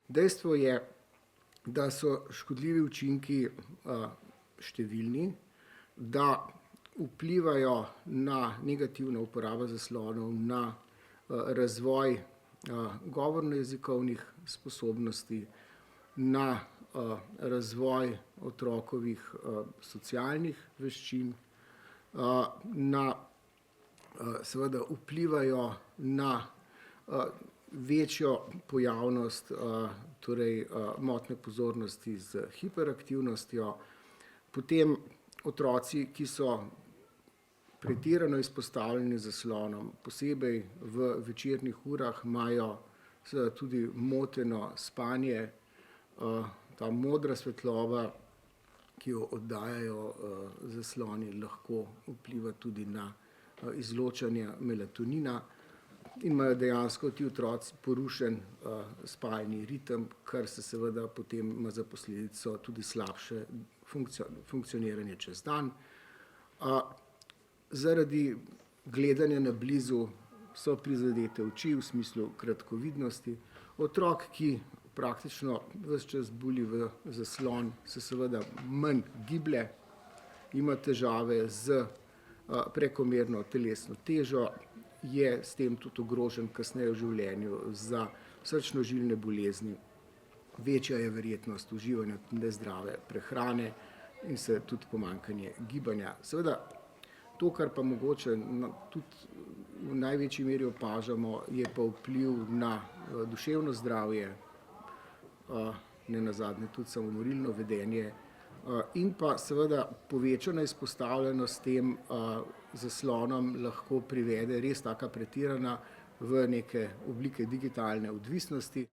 Dejstvo je, da so škodljivi učinki številni, da vplivajo na negativno uporabo zaslonov, na razvoj govorno-jezikovnih sposobnosti, na razvoj otrokovih socialnih veščin, seveda vplivajo na večjo pojavnost motnje pozornosti z hiperaktivnostjo. Potem otroci, ki so pretirano izpostavljeni zaslonom, posebej v večernih urah, imajo seveda tudi moteno spanje. Ta modra svetloba, ki jo oddajajo zasloni, lahko vpliva tudi na izločanje melatonina in imajo dejansko ti otroci porušen spalni ritem, kar se seveda potem ima za posledico tudi slabše funkcioniranje čez dan. Zaradi gledanja na blizu so prizadete oči v smislu kratkovidnosti. Otrok, ki praktično ves čas buli v zaslon, se seveda manj giblje, ima težave s prekomerno telesno težo, je s tem tudi ogrožen kasneje v življenju za srčno-žilne bolezni. Večja je verjetnost uživanja nezdrave prehrane in se tudi pomanjkanje gibanja. Seveda to, kar pa mogoče tudi v največji meri opažamo, je pa vpliv na duševno zdravje, nenazadnje tudi samomorilno vedenje, in pa seveda povečana izpostavljenost tem zaslonom lahko privede, res taka pretirana, v neke oblike digitalne odvisnosti.